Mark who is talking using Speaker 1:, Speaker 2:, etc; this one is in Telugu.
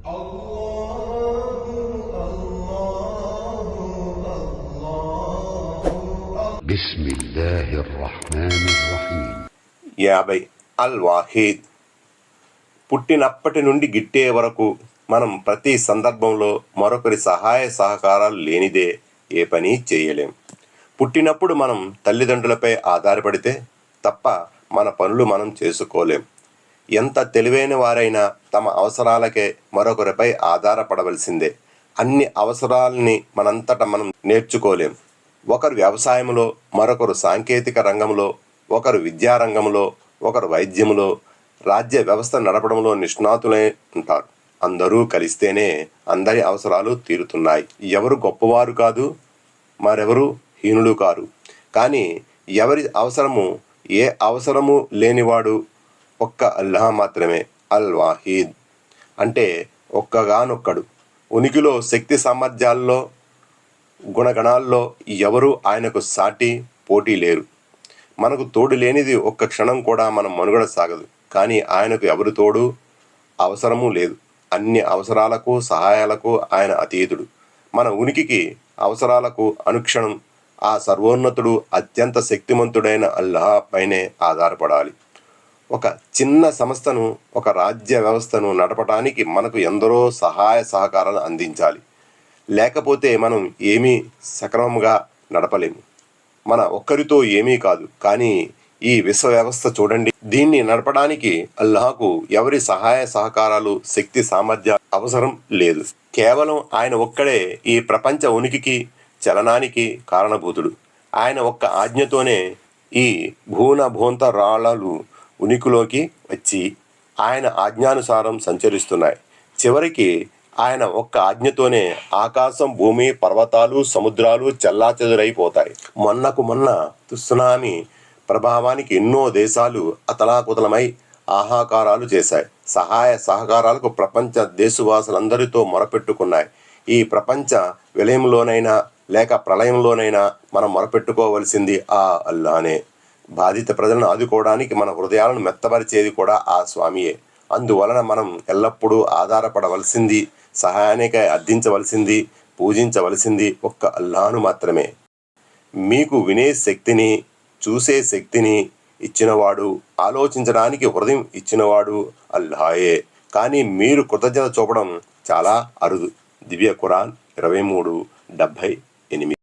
Speaker 1: బిస్మిల్లాహిర్రహ్మానిర్రహీం.
Speaker 2: 50 అల్ వాహీద్. పుట్టినప్పటి నుండి గిట్టే వరకు మనం ప్రతి సందర్భంలో మరొకరి సహాయ సహకారాలు లేనిదే ఏ పని చేయలేం. పుట్టినప్పుడు మనం తల్లిదండ్రులపై ఆధారపడితే తప్ప మన పనులు మనం చేసుకోలేం. ఎంత తెలివైన వారైనా తమ అవసరాలకే మరొకరిపై ఆధారపడవలసిందే. అన్ని అవసరాలని మనంతట మనం నేర్చుకోలేం. ఒకరు వ్యవసాయంలో, మరొకరు సాంకేతిక రంగంలో, ఒకరు విద్యారంగంలో, ఒకరు వైద్యంలో, రాజ్య వ్యవస్థ నడపడంలో నిష్ణాతులై ఉంటారు. అందరూ కలిస్తేనే అందరి అవసరాలు తీరుతున్నాయి. ఎవరు గొప్పవారు కాదు, మరెవరు హీనులు కారు. కానీ ఎవరి అవసరము ఏ అవసరము లేనివాడు ఒక్క అల్లాహ్ మాత్రమే. అల్ వాహీద్ అంటే ఒక్కగానొక్కడు. ఉనికిలో, శక్తి సామర్థ్యాల్లో, గుణగణాల్లో ఎవరూ ఆయనకు సాటి పోటీ లేరు. మనకు తోడు లేనిది ఒక్క క్షణం కూడా మనం మనుగడ సాగదు. కానీ ఆయనకు ఎవరు తోడు అవసరమూ లేదు. అన్ని అవసరాలకు, సహాయాలకు ఆయన అతీతుడు. మన ఉనికికి, అవసరాలకు అనుక్షణం ఆ సర్వోన్నతుడు, అత్యంత శక్తిమంతుడైన అల్లాహ్ పైనే ఆధారపడాలి. ఒక చిన్న సంస్థను, ఒక రాజ్య వ్యవస్థను నడపడానికి మనకు ఎందరో సహాయ సహకారాలు అందించాలి. లేకపోతే మనం ఏమీ సక్రమంగా నడపలేము. మన ఒక్కరితో ఏమీ కాదు. కానీ ఈ విశ్వ వ్యవస్థ చూడండి. దీన్ని నడపడానికి అల్లాహకు ఎవరి సహాయ సహకారాలు, శక్తి సామర్థ్యాలు అవసరం లేదు. కేవలం ఆయన ఒక్కడే ఈ ప్రపంచ ఉనికికి, చలనానికి కారణభూతుడు. ఆయన ఒక్క ఆజ్ఞతోనే ఈ భూనభోంతరాళాలు ఉనికిలోకి వచ్చి ఆయన ఆజ్ఞానుసారం సంచరిస్తున్నాయి. చివరికి ఆయన ఒక్క ఆజ్ఞతోనే ఆకాశం, భూమి, పర్వతాలు, సముద్రాలు చెల్లాచెదురైపోతాయి. మొన్న సునామీ ప్రభావానికి ఎన్నో దేశాలు అతలాకుతలమై ఆహాకారాలు చేశాయి. సహాయ సహకారాలకు ప్రపంచ దేశవాసులందరితో మొరపెట్టుకున్నాయి. ఈ ప్రపంచ విలయంలోనైనా లేక ప్రళయంలోనైనా మనం మొరపెట్టుకోవలసింది ఆ అల్లానే. బాధిత ప్రజలను ఆదుకోవడానికి మన హృదయాలను మెత్తపరిచేది కూడా ఆ స్వామియే. అందువలన మనం ఎల్లప్పుడూ ఆధారపడవలసింది, సహాయానికై అర్థించవలసింది, పూజించవలసింది ఒక్క అల్లాహను మాత్రమే. మీకు వినే శక్తిని, చూసే శక్తిని ఇచ్చినవాడు, ఆలోచించడానికి హృదయం ఇచ్చినవాడు అల్లాహే. కానీ మీరు కృతజ్ఞత చూపడం చాలా అరుదు. దివ్య ఖురాన్ 23:78.